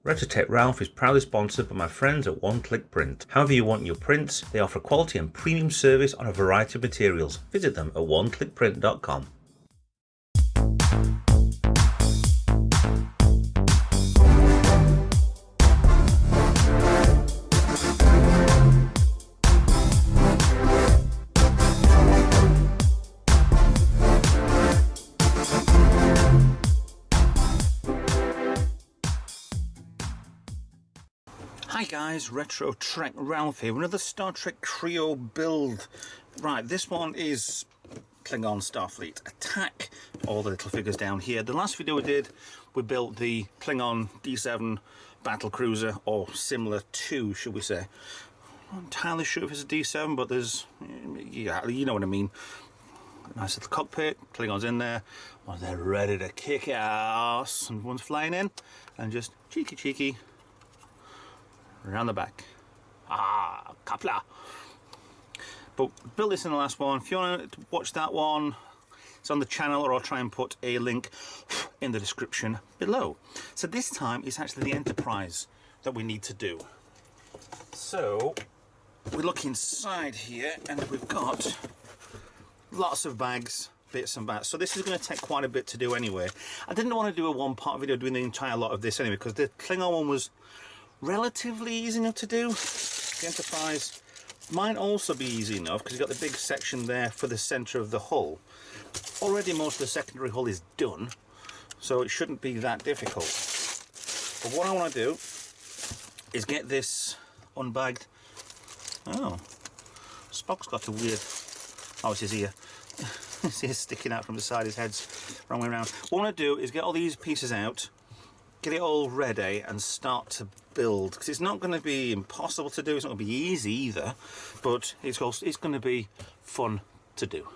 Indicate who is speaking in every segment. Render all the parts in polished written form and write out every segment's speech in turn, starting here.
Speaker 1: RetroTech Ralph is proudly sponsored by my friends at One Click Print. However you want your prints, they offer quality and premium service on a variety of materials. Visit them at oneclickprint.com. Hi guys, RetroTech Ralph here, another Star Trek Kre-o build. Right, this one is Klingon Starfleet Attack, all the little figures down here. The last video we did, we built the Klingon D7 battle cruiser, or similar to, should we say. I'm not entirely sure if it's a D7, but there's, yeah, you know what I mean. Nice little cockpit, Klingon's in there, well, they're ready to kick ass, and one's flying in, and just cheeky around the back. Ah, Kapla. But built this in the last one. If you want to watch that one, it's on the channel, or I'll try and put a link in the description below. So this time it's actually the Enterprise that we need to do. So we look inside here and we've got lots of bags, bits and bats. So this is going to take quite a bit to do anyway. I didn't want to do a one-part video doing the entire lot of this anyway, because the Klingon one was relatively easy enough to do. The Enterprise might also be easy enough because you've got the big section there for the centre of the hull. Already most of the secondary hull is done, so it shouldn't be that difficult. But what I want to do is get this unbagged. Oh, Spock's got a weird... oh, it's his ear. His ear's sticking out from the side, his head's wrong way around. What I want to do is get all these pieces out, get it all ready and start to build, because it's not going to be impossible to do, it's not going to be easy either, but it's going to be fun to do.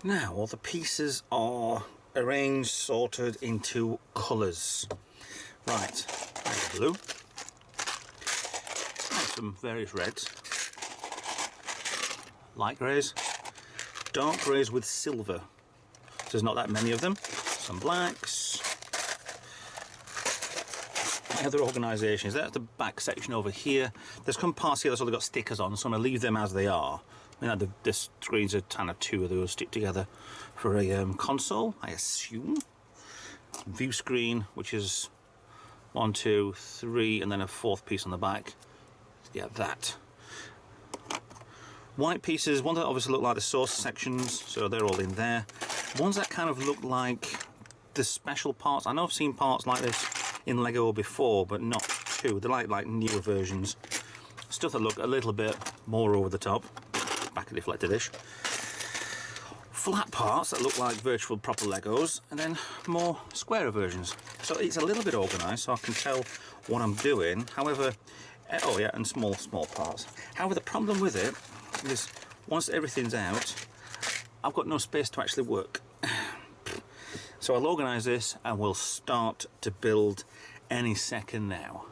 Speaker 1: Now all the pieces are arranged, sorted into colours. Right, blue, and some various reds, light greys, dark greys with silver, so there's not that many of them, some blacks. Other organisations, that's the back section over here. There's some parts here that's only got stickers on, so I'm going to leave them as they are. I mean, the screens are kind of two of those stick together for a console, I assume. View screen, which is 1, 2, 3, and then a fourth piece on the back. Yeah, that. White pieces, ones that obviously look like the source sections, so they're all in there. Ones that kind of look like the special parts. I know I've seen parts like this in Lego before, but not too. They're like newer versions. Stuff that look a little bit more over the top. Back of the deflector dish. Flat parts that look like virtual proper Legos, and then more squarer versions. So it's a little bit organised, so I can tell what I'm doing. However, oh yeah, and small parts. However, the problem with it is once everything's out, I've got no space to actually work. So I'll organise this and we'll start to build any second now.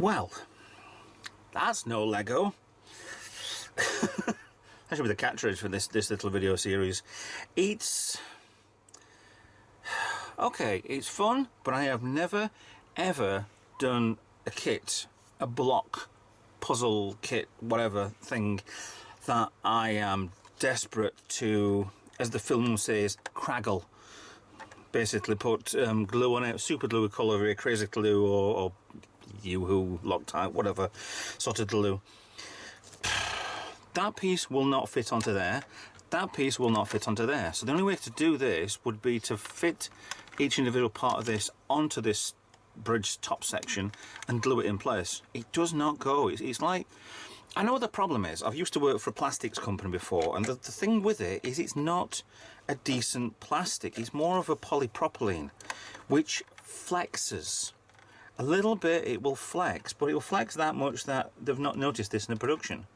Speaker 1: Well, that's no Lego. That should be the catchphrase for this little video series. It's okay, it's fun, but I have never ever done a kit, a block, puzzle kit, whatever thing that I am desperate to, as the film says, craggle. Basically put glue on it, super glue, colour, crazy glue, or Yoo-hoo, Loctite, whatever sort of glue. That piece will not fit onto there. That piece will not fit onto there. So the only way to do this would be to fit each individual part of this onto this bridge top section and glue it in place. It does not go. It's like, I know what the problem is. I've used to work for a plastics company before, and the thing with it is it's not a decent plastic. It's more of a polypropylene, which flexes. A little bit it will flex, but it will flex that much that they've not noticed this in the production.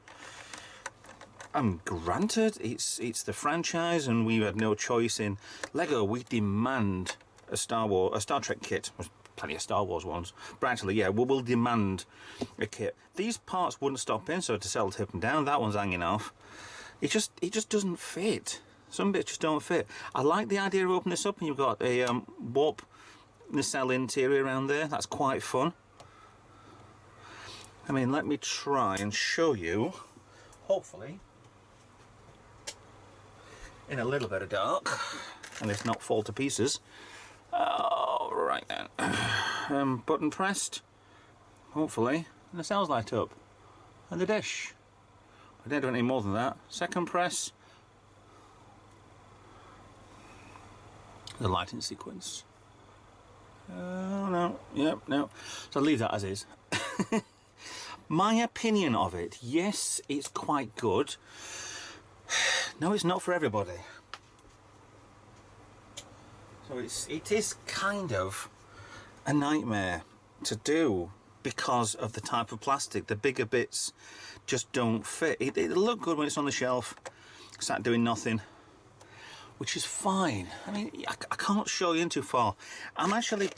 Speaker 1: Granted, it's the franchise, and we had no choice in Lego. We demand a Star Trek kit. There's plenty of Star Wars ones, but actually, yeah, we'll demand a kit. These parts wouldn't stop in, so to sellotape them down. That one's hanging off. It just doesn't fit. Some bits just don't fit. I like the idea of opening this up, and you've got a warp nacelle interior around there. That's quite fun. I mean, let me try and show you, hopefully, in a little bit of dark, and it's not fall to pieces. Oh, right then. Button pressed, hopefully, and the cells light up, and the dish. I don't do any more than that. Second press, the lighting sequence. No, yep, no. So I'll leave that as is. My opinion of it, yes, it's quite good. No, it's not for everybody. So it is kind of a nightmare to do because of the type of plastic. The bigger bits just don't fit. It'll look good when it's on the shelf, sat doing nothing, which is fine. I mean, I can't show you in too far. I'm actually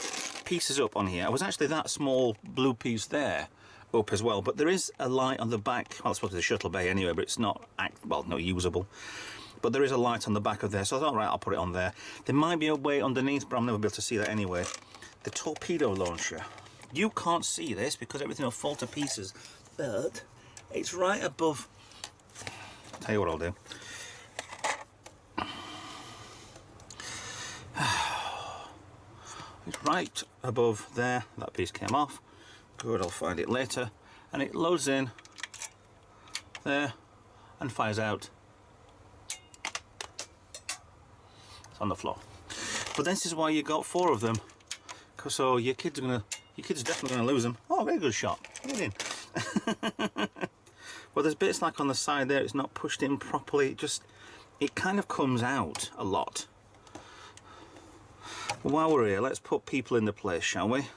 Speaker 1: pieces up on here. I was actually that small blue piece there up as well, but there is a light on the back. Well, it's supposed to be the shuttle bay anyway, but it's not, well, not usable. But there is a light on the back of there, so I thought, right, I'll put it on there. There might be a way underneath, but I'll never be able to see that anyway. The torpedo launcher. You can't see this because everything will fall to pieces, but it's right above. I'll tell you what I'll do. It's right above there. That piece came off. Good, I'll find it later. And it loads in there and fires out. It's on the floor. But this is why you got 4 of them. Cause so your kids are definitely gonna lose them. Oh, very good shot. Get in. Well, there's bits like on the side there, it's not pushed in properly. It kind of comes out a lot. But while we're here, let's put people into place, shall we?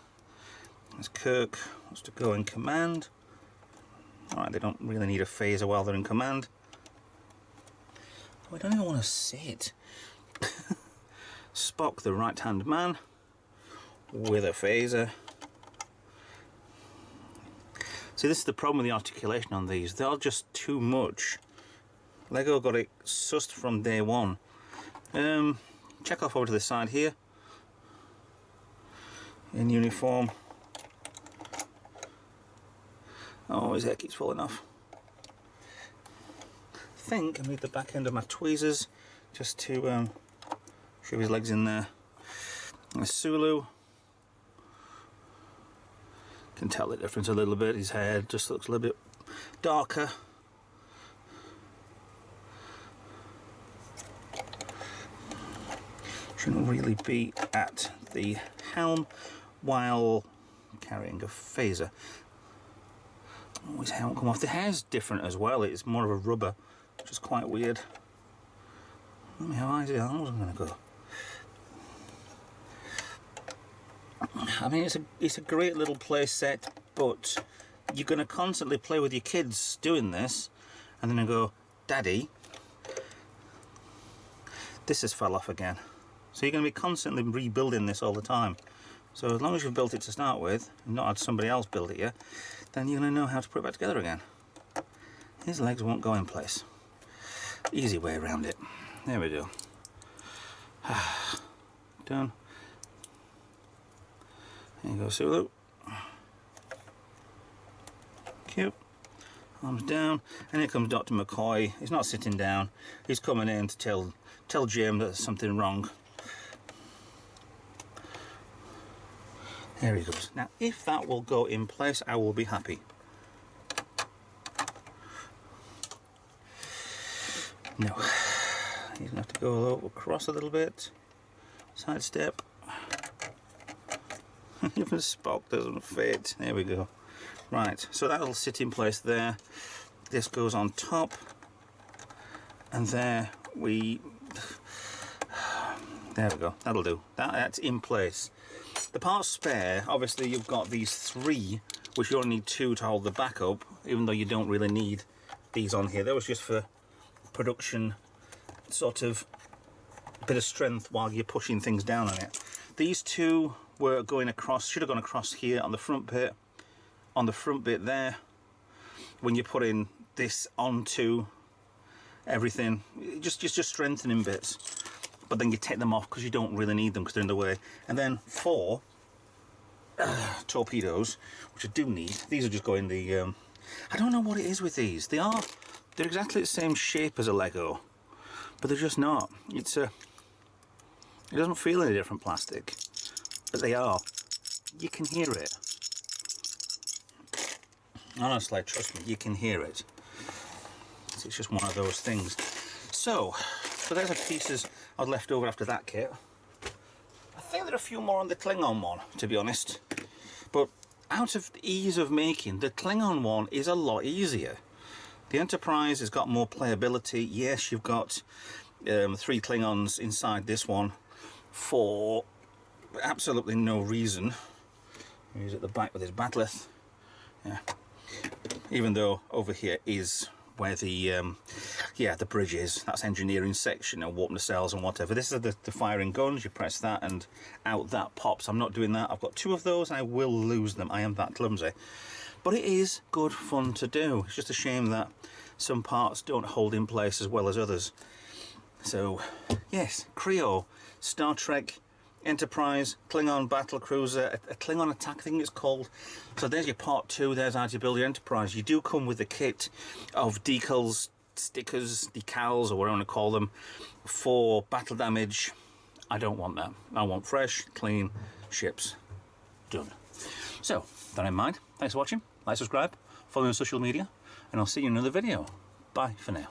Speaker 1: As Kirk wants to go in command. Alright, they don't really need a phaser while they're in command. Oh, I don't even want to sit. Spock, the right-hand man, with a phaser. See, this is the problem with the articulation on these. They're just too much. Lego got it sussed from day one. Check off over to the side here. In uniform. Oh, his hair keeps falling off. I think I need the back end of my tweezers just to shove his legs in there. And Sulu. Can tell the difference a little bit. His hair just looks a little bit darker. Shouldn't really be at the helm while carrying a phaser. Oh, his hair won't come off. The hair's different as well. It's more of a rubber, which is quite weird. Let me how high is the arms I'm going to go. I mean, it's a great little play set, but you're going to constantly play with your kids doing this, and then they go, Daddy, this has fell off again. So you're going to be constantly rebuilding this all the time. So as long as you've built it to start with, and not had somebody else build it yet, then you're going to know how to put it back together again. His legs won't go in place. Easy way around it. There we go. Done. There you go, Sulu. Cute. Arms down, and here comes Dr. McCoy. He's not sitting down. He's coming in to tell Jim that there's something wrong. There he goes. Now, if that will go in place, I will be happy. No. He's going to have to go across a little bit. Side step. Even Spock doesn't fit. There we go. Right, so that'll sit in place there. This goes on top. And there we go. That'll do. That's in place. The parts spare, obviously you've got these 3, which you only need 2 to hold the back up, even though you don't really need these on here. That was just for production, sort of bit of strength while you're pushing things down on it. These 2 were going across, should have gone across here on the front bit there. When you're putting this onto everything, just strengthening bits. But then you take them off because you don't really need them because they're in the way. And then 4 torpedoes, which I do need. These are just going the I don't know what it is with these. They're exactly the same shape as a Lego, but they're just not. It doesn't feel any different plastic, but they are. You can hear it. Honestly, trust me, you can hear it. It's just one of those things. So there's the pieces I'd left over after that kit. I think there are a few more on the Klingon one, to be honest. But out of the ease of making, the Klingon one is a lot easier. The Enterprise has got more playability. Yes, you've got 3 Klingons inside this one for absolutely no reason. He's at the back with his bat'leth. Yeah. Even though over here is where the bridge is. That's engineering section and warp nacelles and whatever. This is the firing guns. You press that and out that pops. I'm not doing that. I've got 2 of those. I will lose them. I am that clumsy. But it is good fun to do. It's just a shame that some parts don't hold in place as well as others. So yes, Kre-o, Star Trek Enterprise, Klingon battle cruiser, a Klingon attack, I think it's called. So there's your part 2, there's how you build your Enterprise. You do come with a kit of decals, stickers, decals, or whatever you want to call them, for battle damage. I don't want that. I want fresh, clean ships. Done. So, that in mind, thanks for watching. Like, subscribe, follow me on social media, and I'll see you in another video. Bye for now.